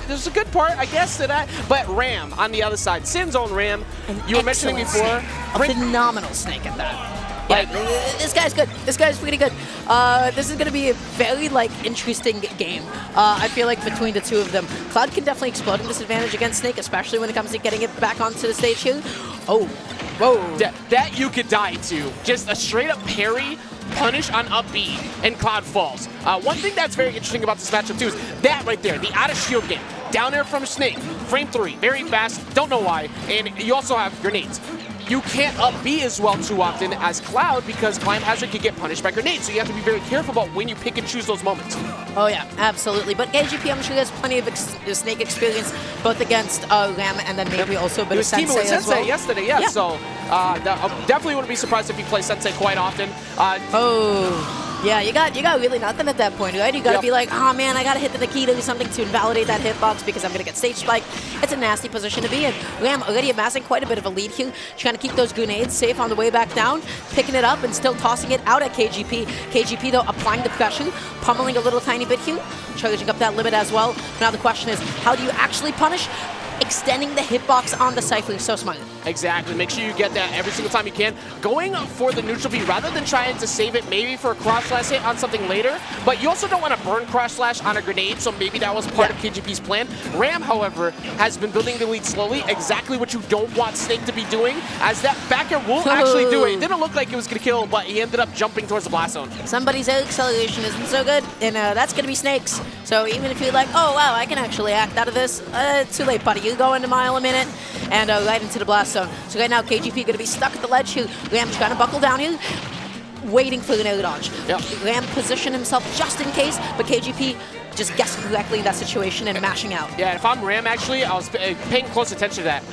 there's a good part, I guess, to that. But Ram on the other side, Sin's own Ram, you were mentioning before. A phenomenal Snake at that. Like, this guy's good. This guy's pretty good. This is going to be a very, like, interesting game. I feel like between the two of them, Cloud can definitely explode in disadvantage against Snake, especially when it comes to getting it back onto the stage here. Oh, whoa. That you could die to. Just a straight-up parry, punish on up B, and Cloud falls. One thing that's very interesting about this matchup, too, is that right there, the out-of-shield game. Down there from Snake, frame 3, very fast, don't know why, and you also have grenades. You can't up B as well too often as Cloud because Climb Hazard can get punished by grenades, so you have to be very careful about when you pick and choose those moments. Oh yeah, absolutely. But KGP, I'm sure he has plenty of Snake experience, both against Ram and then maybe also a bit of Sensei as well. He was teaming with Sensei yesterday, yeah. So I definitely wouldn't be surprised if he plays Sensei quite often. Yeah, you got really nothing at that point, right? You got to be like, oh man, I got to hit the Nikita or something to invalidate that hitbox because I'm going to get stage spike. It's a nasty position to be in. Ram already amassing quite a bit of a lead here, trying to keep those grenades safe on the way back down, picking it up and still tossing it out at KGP. KGP, though, applying the pressure, pummeling a little tiny bit here, charging up that limit as well. Now the question is, how do you actually punish? Extending the hitbox on the Cypher is so smart. Exactly. Make sure you get that every single time you can. Going for the neutral B rather than trying to save it maybe for a cross slash hit on something later, but you also don't want to burn cross slash on a grenade, so maybe that was part of KGP's plan. Ram, however, has been building the lead slowly, exactly what you don't want Snake to be doing, as that back air will actually do it. It didn't look like it was going to kill him, but he ended up jumping towards the blast zone. Somebody's air acceleration isn't so good, and that's going to be Snake's. So even if you're like, oh wow, I can actually act out of this, too late, buddy. You go into mile a minute and right into the blast zone. So right now, KGP going to be stuck at the ledge here. Ram trying to buckle down here, waiting for an air dodge. Ram position himself just in case, but KGP just guessing correctly in that situation and mashing out. Yeah, if I'm Ram, actually, I was paying close attention to that.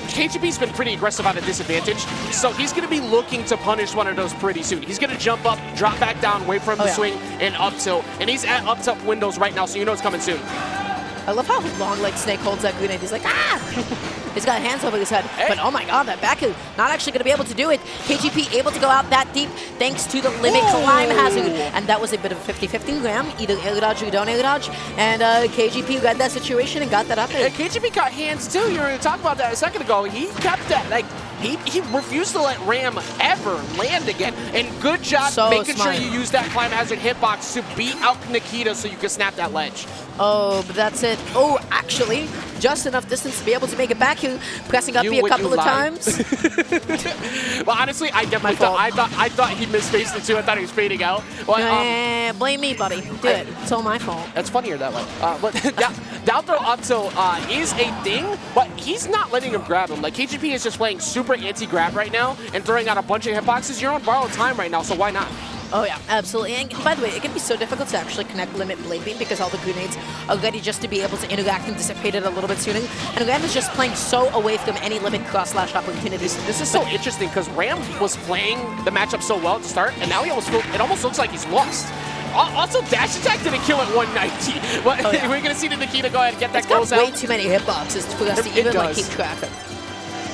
KGP's been pretty aggressive on a disadvantage, so he's going to be looking to punish one of those pretty soon. He's going to jump up, drop back down, wait for him to swing, and up tilt. And he's at up tilt windows right now, so you know it's coming soon. I love how long like Snake holds that grenade. He's like, ah! He's got hands over his head. But oh my god, that back is not actually going to be able to do it. KGP able to go out that deep thanks to the limit climb hazard. And that was a bit of a 50-50 Ram. Either air dodge or don't air dodge. And KGP read that situation and got that up there. KGP got hands too. You were talking about that a second ago. He kept that, like, he refused to let Ram ever land again. And good job making sure you use that climb hazard hitbox to beat out Nikita so you can snap that ledge. Oh, but that's it. Oh, actually, just enough distance to be able to make it back here. Pressing up B a couple of times. Well, honestly, I definitely thought he misspaced it too. I thought he was fading out. Well, blame me, buddy. Do it. It's all my fault. That's funnier that way. But down throw up tilt is a thing, but he's not letting him grab him. Like, KGP is just playing super anti-grab right now and throwing out a bunch of hitboxes. You're on borrowed time right now, so why not? Oh yeah, absolutely. And by the way, it can be so difficult to actually connect limit blade beam because all the grenades are ready just to be able to interact and dissipate it a little bit sooner. And Ram is just playing so away from any limit cross-slash opportunities. This is so interesting because Ram was playing the matchup so well at the start, and now it almost looks like he's lost. Also, dash attack didn't kill at 190. But we're going to see the Nikita go ahead and get that close out. Way too many hitboxes for us to even like keep track of.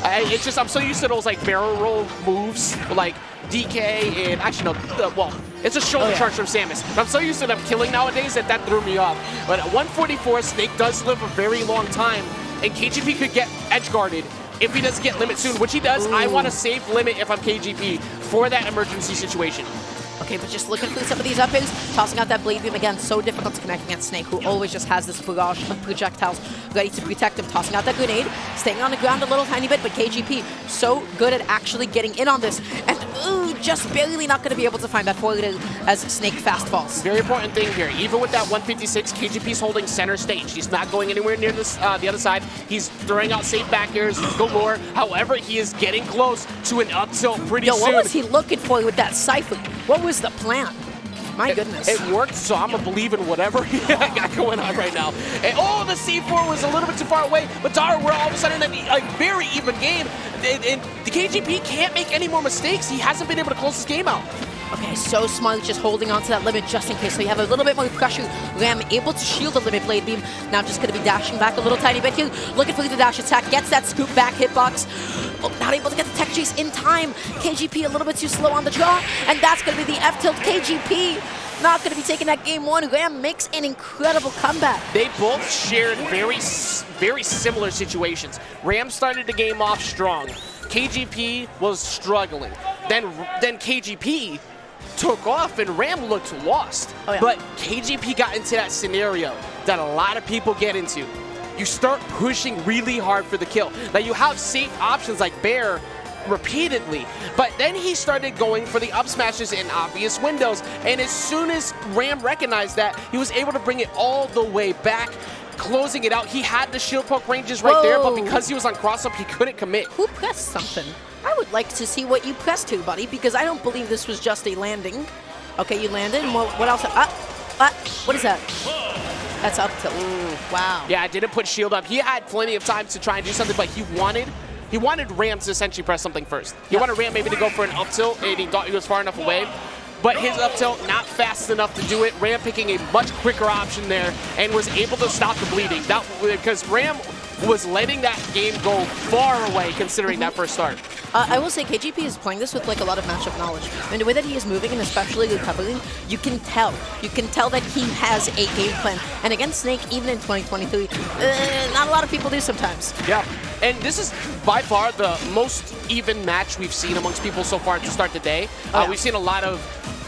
It's just, I'm so used to those like barrel roll moves, like DK and actually no, well, it's a shoulder charge from Samus. But I'm so used to them killing nowadays that threw me off. But at 144, Snake does live a very long time, and KGP could get edge guarded if he doesn't get limit soon, which he does. I want to save limit if I'm KGP for that emergency situation. Okay, but just looking through some of these up-airs, tossing out that blade beam again, so difficult to connect against Snake, who always just has this barrage of projectiles ready to protect him. Tossing out that grenade, staying on the ground a little tiny bit, but KGP so good at actually getting in on this, and just barely not going to be able to find that forward as Snake fast falls. Very important thing here, even with that 156, KGP's holding center stage. He's not going anywhere near this the other side. He's throwing out safe back airs galore. However, he is getting close to an up tilt pretty soon. What was he looking for with that Cypher? What was the plan? My goodness. It worked, so I'm going to believe in whatever I got going on right now. And, the C4 was a little bit too far away, but Dara, we're all of a sudden in a very even game. And the KGP can't make any more mistakes. He hasn't been able to close this game out. Okay, so smart, just holding on to that limit just in case. So you have a little bit more pressure. Ram able to shield the limit blade beam. Now just going to be dashing back a little tiny bit here. Looking for the dash attack. Gets that scoop back hitbox. Oh, not able to get the tech chase in time. KGP a little bit too slow on the draw. And that's going to be the F-tilt KGP. not going to be taking that game one. Ram makes an incredible comeback. They both shared very similar situations. Ram started the game off strong. KGP was struggling. Then KGP took off and Ram looked lost. Oh, yeah. But KGP got into that scenario that a lot of people get into. You start pushing really hard for the kill. Now you have safe options like Bear repeatedly, but then he started going for the up smashes in obvious windows, and as soon as Ram recognized that, he was able to bring it all the way back, closing it out. He had the shield poke ranges right there, but because he was on cross-up, he couldn't commit. Who pressed something? I would like to see what you pressed to, buddy, because I don't believe this was just a landing. Okay, you landed, and what else? What is that? That's up tilt. Wow. Yeah, I didn't put shield up. He had plenty of time to try and do something, but he wanted Ram to essentially press something first. He wanted Ram maybe to go for an up tilt, and he thought he was far enough away. But his up tilt, not fast enough to do it. Ram picking a much quicker option there and was able to stop the bleeding. Because Ram was letting that game go far away considering that first start. I will say KGP is playing this with like a lot of matchup knowledge. And the way that he is moving and especially recovering, you can tell. You can tell that he has a game plan. And against Snake, even in 2023, not a lot of people do sometimes. Yeah. And this is by far the most even match we've seen amongst people so far to start the day. We've seen a lot of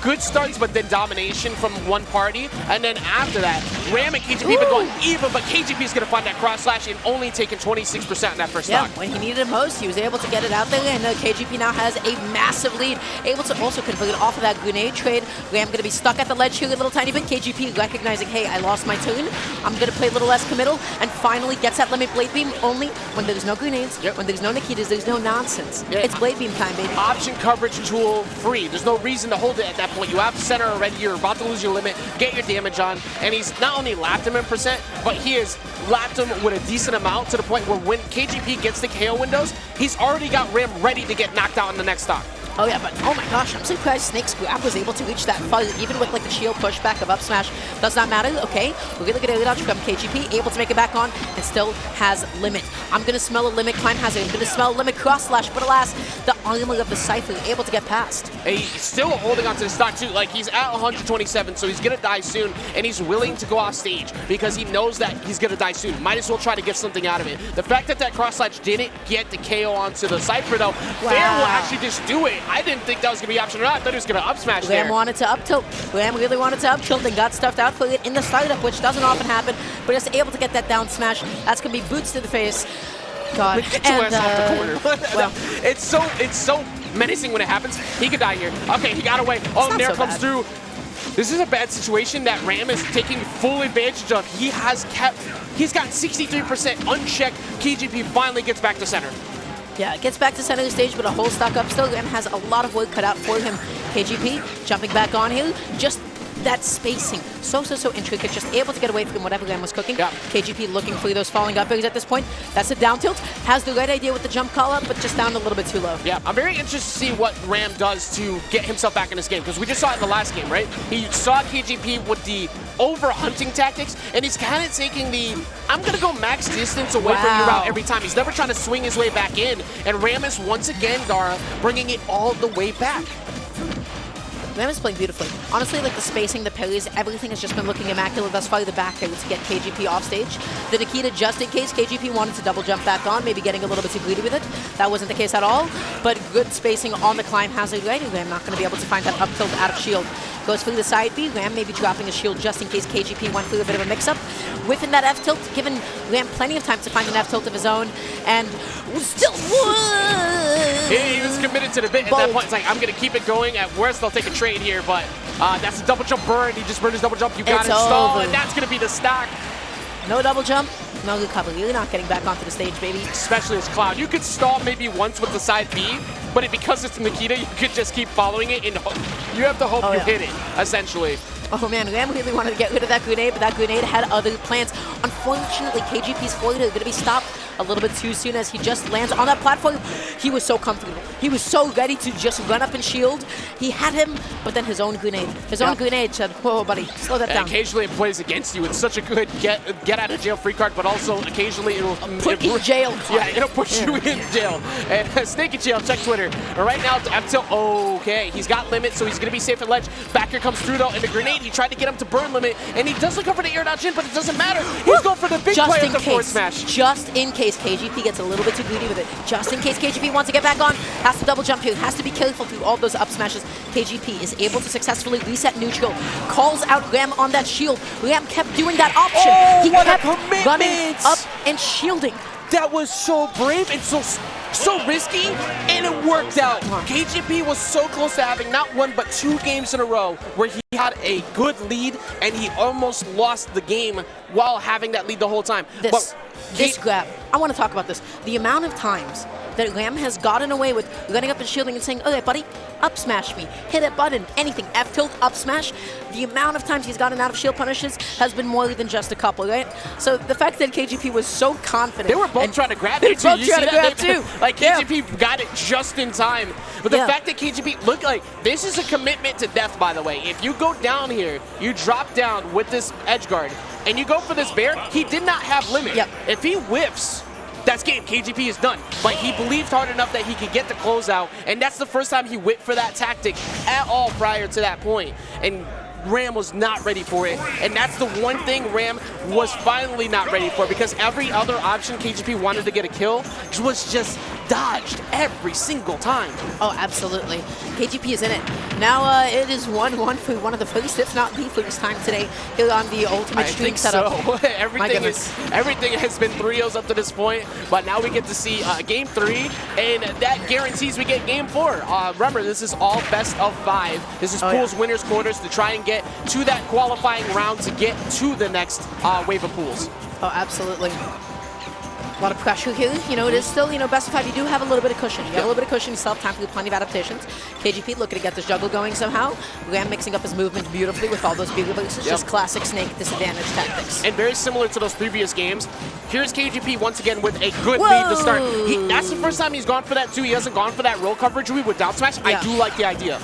good starts, but then domination from one party. And then after that, Ram and KGP been going even, but KGP is going to find that cross slash and only taking 26% in that first stock. When he needed him most, he was able to get it out there, and KGP now has a massive lead, able to also convert off of that grenade trade. Ram going to be stuck at the ledge here a little tiny bit. KGP recognizing, hey, I lost my tune. I'm going to play a little less committal, and finally gets that limit Blade Beam only when there's no grenades, when there's no Nikitas, there's no nonsense. It's Blade Beam time, baby. Option coverage tool free. There's no reason to hold it at that point. You have center already. You're about to lose your limit. Get your damage on. And he's not only lapped him in percent, but he has lapped him with a decent amount to the point where when KGP gets the KO windows, he's already got Ram ready to get knocked out in the next stock. Oh yeah, but oh my gosh, I'm surprised Snake's grab was able to reach that far, even with like the shield pushback of up smash. Does not matter, okay. We're gonna get a dodge from KGP, able to make it back on, and still has limit. I'm gonna smell a limit climb hazard, I'm gonna smell a limit cross slash, but alas, the armor of the Cypher able to get past. And he's still holding on to the stock too, like he's at 127, so he's gonna die soon, and he's willing to go off stage because he knows that he's gonna die soon. Might as well try to get something out of it. The fact that that cross slash didn't get the KO onto the Cypher though, Fair will actually just do it. I didn't think that was going to be option or not. I thought he was going to up smash there. Ram wanted to up tilt. Ram really wanted to up tilt and got stuffed out for it in the startup, which doesn't often happen, but is able to get that down smash. That's going to be boots to the face. God. Get your ass off the corner. Well, it's so menacing when it happens. He could die here. Okay, he got away. Oh, Nair comes through. This is a bad situation that Ram is taking full advantage of. He's got 63% unchecked. KGP finally gets back to center. Yeah, gets back to center of the stage, but a whole stock up still, and has a lot of work cut out for him. KGP jumping back on here, just that spacing, so intricate, just able to get away from whatever Ram was cooking. Yeah. KGP looking for those falling up airs at this point. That's a down tilt, has the right idea with the jump call up, but just down a little bit too low. Yeah, I'm very interested to see what Ram does to get himself back in this game, because we just saw it in the last game, right? He saw KGP with the over-hunting tactics, and he's kind of taking the, I'm going to go max distance away from you route every time. He's never trying to swing his way back in, and Ram is once again, Dara, bringing it all the way back. Ram is playing beautifully. Honestly, like the spacing, the parries, everything has just been looking immaculate thus far. The back air to get KGP off stage. The Nikita, just in case KGP wanted to double jump back on, maybe getting a little bit too greedy with it. That wasn't the case at all, but good spacing on the climb hazard. Right, Ram not going to be able to find that up tilt out of shield. Goes through the side B. Ram maybe dropping a shield just in case KGP went through a bit of a mix-up. Within that F tilt, giving Ram plenty of time to find an F tilt of his own, and still. He was committed to the bit at that point. It's like, I'm going to keep it going. At worst, they'll take a trade here, but that's a double jump burn. He just burned his double jump. You got it stalled, and that's going to be the stock. No double jump, no recovery. You're not getting back onto the stage, baby. Especially as Cloud. You could stall maybe once with the side B, but because it's Nikita, you could just keep following it, and you have to hope you hit it, essentially. Oh man, Ram really wanted to get rid of that grenade, but that grenade had other plans. Unfortunately, KGP's forward is going to be stopped a little bit too soon as he just lands on that platform. He was so comfortable. He was so ready to just run up and shield. He had him, but then his own grenade. His own grenade said, whoa, buddy, slow that down. Occasionally it plays against you. It's such a good get out of jail free card, but also occasionally it'll put you in jail. Yeah, it'll put you in jail. And Snake in jail, check Twitter. Right now, F tilt, oh, okay. He's got limit, so he's going to be safe at ledge. Back here comes through, though, and the grenade, he tried to get him to burn limit, and he does look over the air dodge in, but it doesn't matter. He's going for the big play of the forward smash. Just in case KGP gets a little bit too greedy with it. Just in case KGP wants to get back on, has to double jump here, has to be careful through all those up smashes. KGP is able to successfully reset neutral, calls out Ram on that shield. Ram kept doing that option. He kept running up and shielding. That was so brave and so risky, and it worked out. KGP was so close to having not one but 2 games in a row where he had a good lead, and he almost lost the game while having that lead the whole time. This grab, I want to talk about this. The amount of times that Ram has gotten away with running up and shielding and saying, okay, buddy, up smash me, hit a button, anything, F tilt, up smash. The amount of times he's gotten out of shield punishes has been more than just a couple, right? So the fact that KGP was so confident. They were both trying to grab it, too. They were both trying to grab, too. Like, KGP got it just in time. But the fact that KGP, look, like, this is a commitment to death, by the way. If you go down here, you drop down with this edge guard, and you go for this bear, he did not have limit. If he whiffs, that's game. KGP is done. But he believed hard enough that he could get the closeout, and that's the first time he went for that tactic at all prior to that point. And Ram was not ready for it, and that's the one thing Ram was finally not ready for, because every other option KGP wanted to get a kill was just dodged every single time. Oh, absolutely. KGP is in it. Now it is 1-1 for one of the first, if not the first time today here on the Ultimate Stream setup. So. everything has been 3-0s up to this point, but now we get to see Game 3, and that guarantees we get Game 4. Remember, this is all best of 5. This is pools, winners, quarters to try and get to that qualifying round to get to the next wave of pools. Oh, absolutely. A lot of pressure here. You know, it is still, best of 5. You do have a little bit of cushion. You have a little bit of cushion. You still have time for plenty of adaptations. KGP looking to get this juggle going somehow. Ram mixing up his movement beautifully with all those bigger boosts. It's just classic Snake disadvantage tactics. And very similar to those previous games, here's KGP once again with a good lead to start. That's the first time he's gone for that too. He hasn't gone for that roll coverage read with down smash. I do like the idea.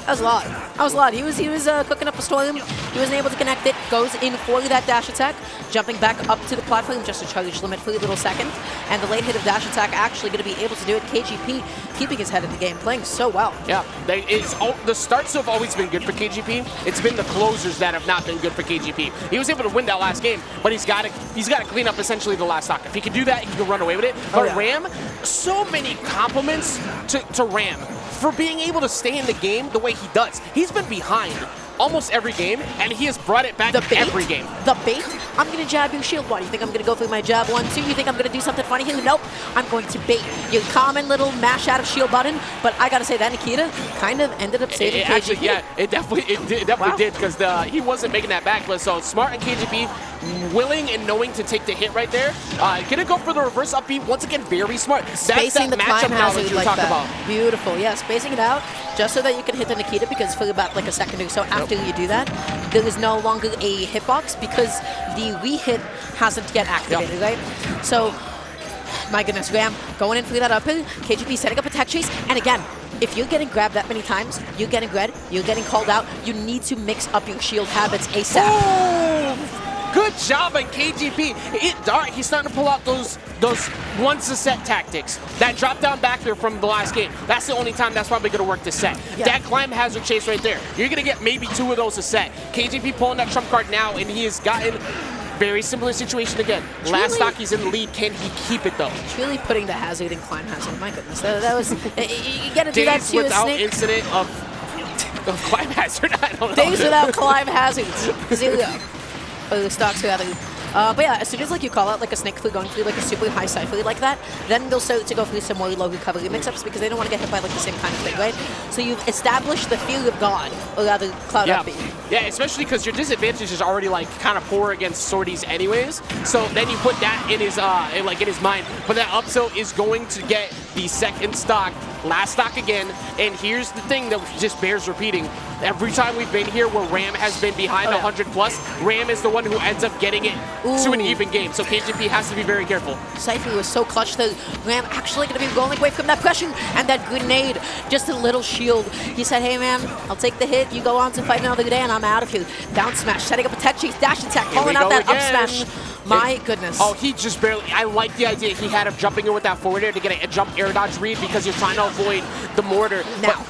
That was a lot. That was a lot. He was cooking up a storm. He wasn't able to connect it. Goes in for that dash attack, jumping back up to the platform just to charge limit for a little second. And the late hit of dash attack actually going to be able to do it. KGP keeping his head in the game, playing so well. Yeah, the starts have always been good for KGP. It's been the closers that have not been good for KGP. He was able to win that last game, but he's got to clean up essentially the last stock. If he can do that, he can run away with it. But Ram, so many compliments to Ram for being able to stay in the game the way he does. He's been behind almost every game, and he has brought it back every game. The bait? I'm going to jab your shield. Why do you think I'm going to go through my jab 1-2? You think I'm going to do something funny here? Nope. I'm going to bait your common little mash out of shield button, but I got to say that Nikita kind of ended up saving KGP. Actually, yeah, it definitely did, because he wasn't making that back, but so smart and KGP willing and knowing to take the hit right there. Gonna go for the reverse upbeat. Once again, very smart. Spacing the matchup hazard you talk about. Beautiful. Yeah, spacing it out just so that you can hit the Nikita, because for about like a second or so after you do that, there is no longer a hitbox because the re-hit hasn't yet activated, right? So, my goodness, Ram going in for that uphill. KGP setting up a tech chase, and again, if you're getting grabbed that many times, you're getting red, you're getting called out, you need to mix up your shield habits ASAP. Oh! Good job on KGP. He's starting to pull out those once-a-set tactics. That drop-down back here from the last game, that's the only time that's probably going to work this set. That climb hazard chase right there, you're going to get maybe 2 of those a set. KGP pulling that trump card now, and he has gotten very similar situation again. Last stock, he's in the lead. Can he keep it, though? Really putting the hazard in climb hazard. My goodness. That was... you got to do that to a without Snake. Incident of climb hazard. I don't know. Days without climb hazards. 0. The stocks rather. But yeah, as soon as like you call out like a Snake for going through like a super high cypher like that, then they'll start to go through some more low recovery mix-ups because they don't want to get hit by like the same kind of thing, right? So you've established the fear of God, or rather Cloud Upbeat. Yeah, especially because your disadvantage is already like kind of poor against sorties anyways. So then you put that in his in his mind. But that up tilt is going to get the second stock, last stock again. And here's the thing that just bears repeating. Every time we've been here where Ram has been behind 100 plus, Ram is the one who ends up getting it to an even game. So KGP has to be very careful. Cypher was so clutch that Ram actually going to be rolling away from that pressure and that grenade, just a little shield. He said, hey man, I'll take the hit. You go on to fight another day and I'm out of here. Down smash, setting up a tech chase, dash attack, calling out that again. Up smash. My goodness. Oh, he just barely, I like the idea he had of jumping in with that forward air to get a jump air dodge read because you're trying to avoid the mortar. Now.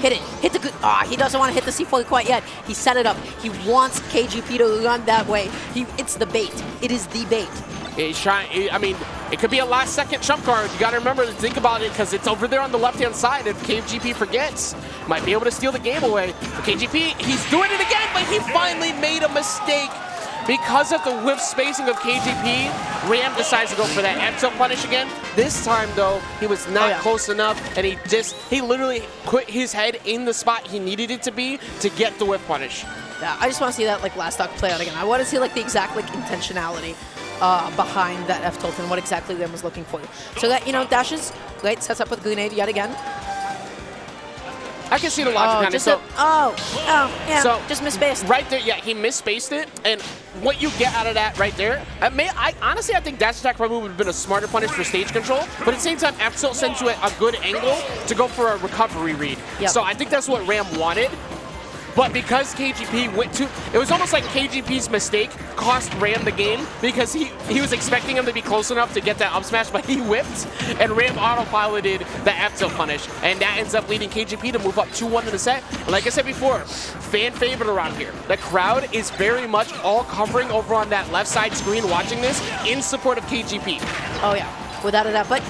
Hit it. Hit the good. He doesn't want to hit the C4 quite yet. He set it up. He wants KGP to run that way. It's the bait. It is the bait. He's trying. I mean, it could be a last-second trump card. You got to remember to think about it because it's over there on the left-hand side. If KGP forgets, might be able to steal the game away. For KGP, he's doing it again, but he finally made a mistake. Because of the whiff spacing of KGP, Ram decides to go for that F-tilt punish again. This time, though, he was not close enough, and he literally put his head in the spot he needed it to be to get the whiff punish. Yeah, I just want to see that last stock play out again. I want to see the exact intentionality behind that F-tilt and what exactly Ram was looking for. So that, dashes, right, sets up with grenade yet again. I can see the logic behind it. Yeah, so just misspaced. Right there, yeah, he misspaced it, and what you get out of that right there, honestly, I think dash attack probably would have been a smarter punish for stage control, but at the same time, F-tilt sends you a good angle to go for a recovery read. Yep. So I think that's what Ram wanted. But because KGP went to, it was almost like KGP's mistake cost Ram the game because he was expecting him to be close enough to get that up smash, but he whipped, and Ram autopiloted the F-tilt punish, and that ends up leading KGP to move up 2-1 in the set. And like I said before, fan favorite around here. The crowd is very much all covering over on that left side screen watching this in support of KGP. Oh yeah. Without a doubt, but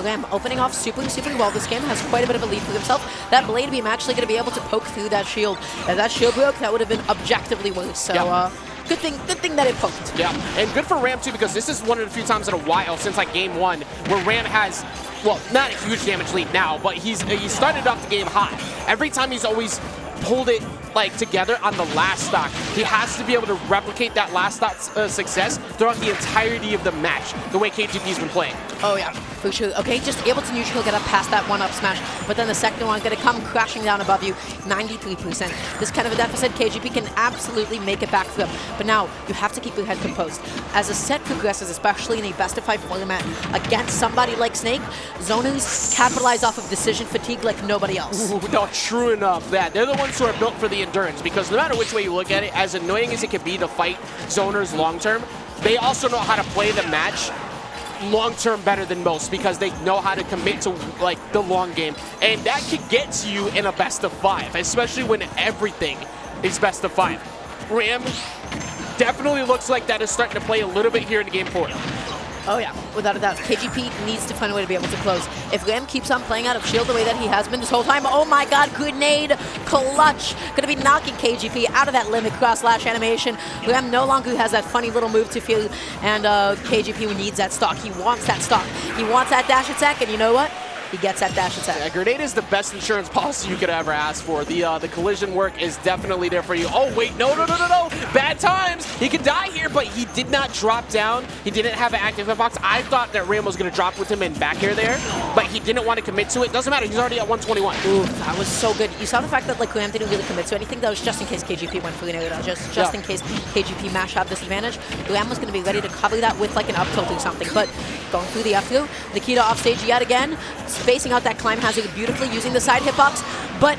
Ram opening off super well this game, has quite a bit of a lead for himself. That Blade Beam actually going to be able to poke through that shield. If that shield broke, that would have been objectively worse. So good thing that it poked. Yeah, and good for Ram too, because this is one of the few times in a while since game 1 where Ram has, well, not a huge damage lead now, but he started off the game high. Every time he's always pulled it together on the last stock. He has to be able to replicate that last stock success throughout the entirety of the match, the way KGP's been playing. Oh yeah, for sure. Okay, just able to neutral, get up past that one up smash, but then the second one going to come crashing down above you, 93%. This kind of a deficit, KGP can absolutely make it back for them. But now, you have to keep your head composed. As the set progresses, especially in a best-of-5 format, against somebody like Snake, zoners capitalize off of decision fatigue like nobody else. Ooh, no, true enough. They're the ones who are built for the endurance, because no matter which way you look at it, as annoying as it can be to fight zoners long-term, they also know how to play the match long-term better than most because they know how to commit to the long game, and that could get to you in a best-of-5, especially when everything is best-of-5. Ram definitely looks like that is starting to play a little bit here in game 4. Oh yeah, without a doubt. KGP needs to find a way to be able to close. If Ram keeps on playing out of shield the way that he has been this whole time, oh my god, grenade clutch. Gonna be knocking KGP out of that limit cross slash animation. Ram no longer has that funny little move to feel, and KGP needs that stock. He wants that stock. He wants that dash attack, and you know what? He gets that dash attack. Yeah, grenade is the best insurance policy you could ever ask for. The collision work is definitely there for you. Oh, wait, no. Bad times. He could die here, but he did not drop down. He didn't have an active hitbox. I thought that Ram was going to drop with him and back air there, but he didn't want to commit to it. Doesn't matter. He's already at 121. Ooh, that was so good. You saw the fact that Ram didn't really commit to anything. That was just in case KGP went for the grenade. Just in case KGP mash had disadvantage. Ram was going to be ready to cover that with an up tilt or something, but going through the F-through, Nikita off stage yet again, spacing out that climb hazard beautifully using the side hitbox, but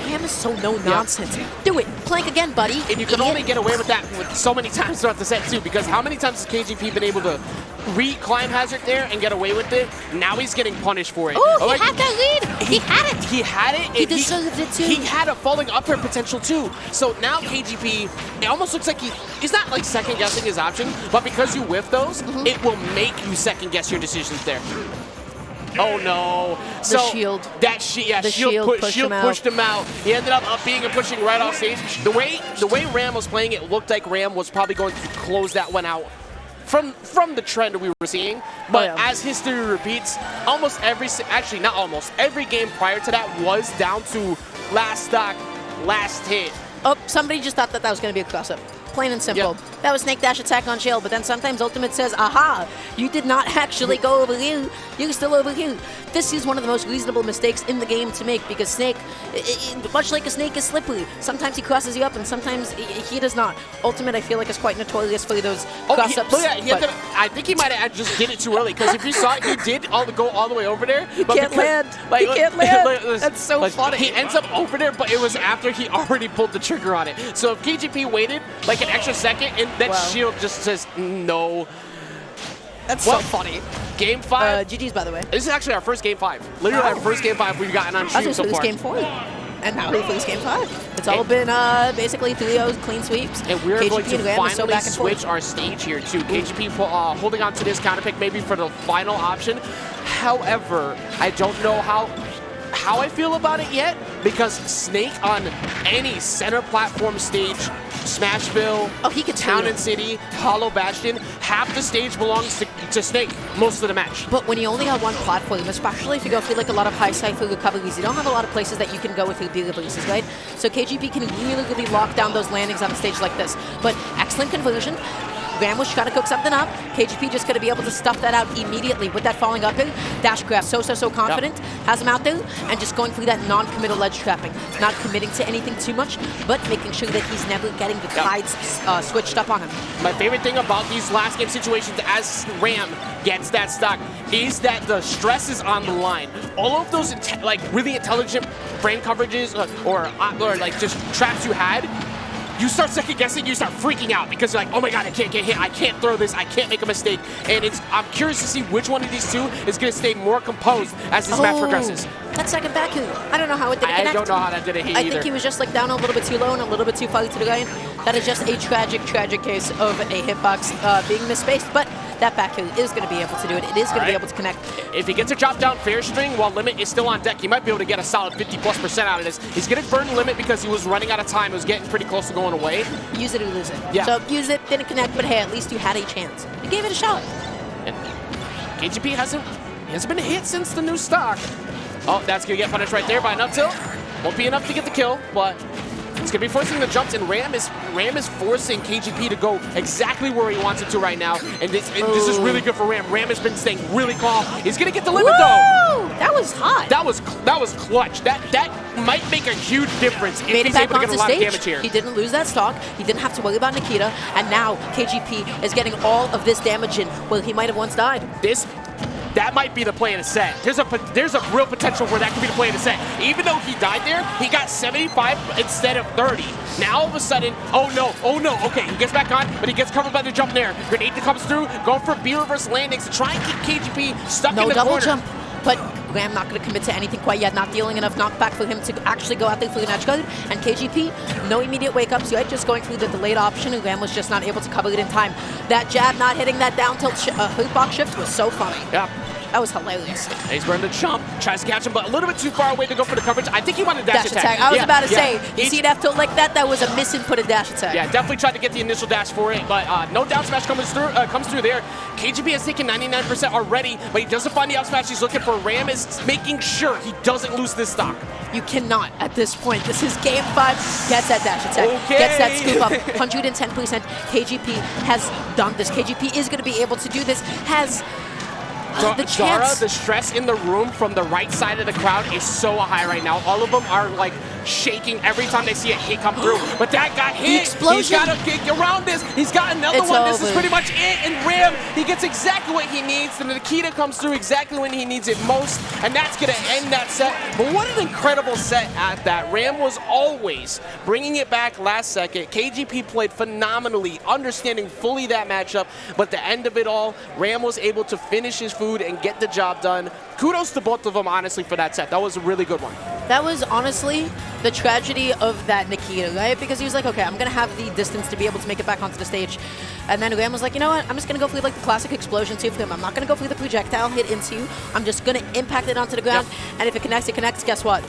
Ram is so no-nonsense. Do it. Plank again, buddy. And you can only get away with that so many times throughout the set, too, because how many times has KGP been able to re-climb hazard there and get away with it? Now he's getting punished for it. Oh, he had that lead. He had it. He had it. He deserved it, too. He had a falling up air potential, too. So now KGP, it almost looks like he's not second-guessing his option, but because you whiff those, it will make you second-guess your decisions there. Oh no! The shield. That shield pushed him out. He ended up being and pushing right off stage. The way Ram was playing, it looked like Ram was probably going to close that one out from the trend we were seeing. But as history repeats, not almost every game prior to that was down to last stock, last hit. Oh, somebody just thought that was going to be a cross-up. Plain and simple. Yep. That was Snake Dash attack on shield, but then sometimes Ultimate says, aha, you did not actually go over here. You're still over here. This is one of the most reasonable mistakes in the game to make because Snake, much like a snake, is slippery. Sometimes he crosses you up and sometimes he does not. Ultimate, I feel like, is quite notorious for those cross-ups. I think he might have just did it too early because if you saw it, he did go all the way over there. He can't land. He can't land. That's so funny. He ends up over there, but it was after he already pulled the trigger on it. So if KGP waited an extra second, and that shield just says no. That's Well, so funny. Game 5. GG's, by the way. This is actually our first Game 5. Literally our first Game 5 we've gotten on I was stream so going to far. Game 4. And now we lose Game 5. It's all been basically 3-0 clean sweeps. And we're KGP going to and Ram are so finally back and forth. switch our stage here too. KGP holding on to this counter pick maybe for the final option. However, I don't know how I feel about it yet, because Snake on any center platform stage, Smashville, he could Town and City, Hollow Bastion, half the stage belongs to Snake most of the match. But when you only have one platform, especially if you go through like a lot of high cypher recoveries, you don't have a lot of places that you can go with your bigger releases, right? So KGP can really lock down those landings on a stage like this. But excellent conversion. Ram was trying to cook something up. KGP just going to be able to stuff that out immediately with that falling up air. Dash grab, so confident. Has him out there and just going through that non-committal ledge trapping. Not committing to anything too much, but making sure that he's never getting the tides switched up on him. My favorite thing about these last game situations as Ram gets that stock is that the stress is on the line. All of those like really intelligent frame coverages or like just traps you had, you start second guessing, you start freaking out because you're like, oh my god, I can't get hit, I can't throw this, I can't make a mistake. And I'm curious to see which one of these two is going to stay more composed as this match progresses. That second back heel, I don't know how it didn't connect. I don't know how that didn't hit either. I think he was just like down a little bit too low and a little bit too far to the ground. That is just a tragic case of a hitbox being misspaced, but that back heel is going to be able to do it. It is going to be able to connect. If he gets a drop down fair string while Limit is still on deck, he might be able to get a solid 50+% out of this. He's going to burn Limit because he was running out of time. It was getting pretty close to going away. Use it or lose it. Yeah. So use it, didn't connect, but hey, at least you had a chance. You gave it a shot. And KGP hasn't been hit since the new stock. Oh, that's going to get punished right there by an up tilt. Won't be enough to get the kill, but it's going to be forcing the jumps, and Ram is forcing KGP to go exactly where he wants it to right now, and this is really good for Ram. Ram has been staying really calm. He's going to get the limit, though. That was hot. That was clutch. That might make a huge difference if he's able to get a lot of damage here. He didn't lose that stock. He didn't have to worry about Nikita, and now KGP is getting all of this damage in where he might have once died. That might be the play in the set. There's a real potential where that could be the play in the set. Even though he died there, he got 75 instead of 30. Now all of a sudden, oh no, okay, he gets back on, but he gets covered by the jump there. Grenade that comes through, going for B reverse landings to try and keep KGP stuck in the corner. No double jump, but Ram not going to commit to anything quite yet, not dealing enough knockback for him to actually go out there for the edge guard. And KGP, no immediate wake-ups, right? Just going through the delayed option, and Ram was just not able to cover it in time. That jab not hitting that down tilt hitbox shift was so funny. Yeah. That was hilarious. He's burned the jump, tries to catch him, but a little bit too far away to go for the coverage. I think he wanted a dash attack. I was about to say, you see an F tilt like that, that was a misinputted dash attack. Yeah, definitely tried to get the initial dash for it, but no down smash comes through there. KGP has taken 99% already, but he doesn't find the up smash he's looking for. Ram is making sure he doesn't lose this stock. You cannot at this point. This is game 5. Gets that dash attack. Okay. Gets that scoop up. 110%. KGP has done this. KGP is going to be able to do this. Has the chance. Dara, the stress in the room from the right side of the crowd is so high right now. All of them are like shaking every time they see a hit come through. But that got hit. The explosion. He's got to get around this. He's got another one. Over. This is pretty much it. And Ram, he gets exactly what he needs. And Nikita comes through exactly when he needs it most. And that's going to end that set. But what an incredible set at that. Ram was always bringing it back last second. KGP played phenomenally, understanding fully that matchup. But the end of it all, Ram was able to finish his food and get the job done. Kudos to both of them, honestly, for that set. That was a really good one. That was honestly the tragedy of that Nikita, right? Because he was like, okay, I'm going to have the distance to be able to make it back onto the stage. And then Ram was like, you know what? I'm just going to go for like the classic explosion too for him. I'm not going to go for the projectile hit into you. I'm just going to impact it onto the ground. Yep. And if it connects, it connects. Guess what?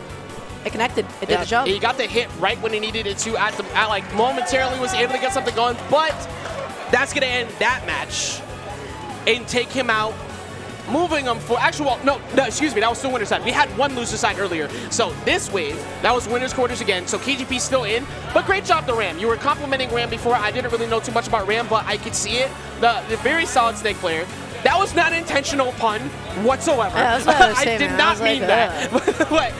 It connected. It did the job. He got the hit right when he needed it to. Like momentarily was able to get something going. But that's going to end that match and take him out. Moving them for no, excuse me, that was still winner's side. We had one loser side earlier. So this wave, that was winner's quarters again. So KGP still in, but great job to Ram. You were complimenting Ram before. I didn't really know too much about Ram, but I could see it. The very solid Snake player. That was not an intentional pun whatsoever. Yeah, that's what I was I saying, did man. not mean that. But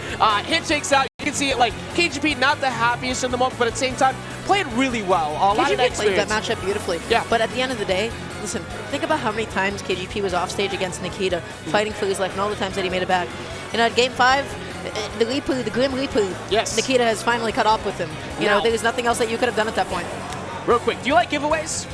hit shakes out. You can see it like KGP, not the happiest in the moment, but at the same time, played really well. A lot of KGP played that matchup beautifully. Yeah. But at the end of the day, listen, think about how many times KGP was off stage against Nikita, fighting for his life, and all the times that he made it back. You know, at Game 5, the Grim Ripu, yes, Nikita has finally cut off with him. You know, there was nothing else that you could have done at that point. Real quick, do you like giveaways?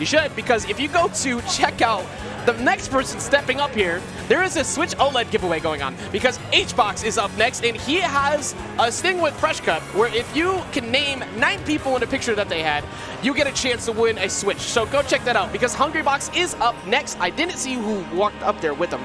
You should, because if you go to check out the next person stepping up here, there is a Switch OLED giveaway going on because HBox is up next, and he has a thing with Fresh Cut where if you can name 9 people in a picture that they had, you get a chance to win a Switch. So go check that out because Hungrybox is up next. I didn't see who walked up there with him.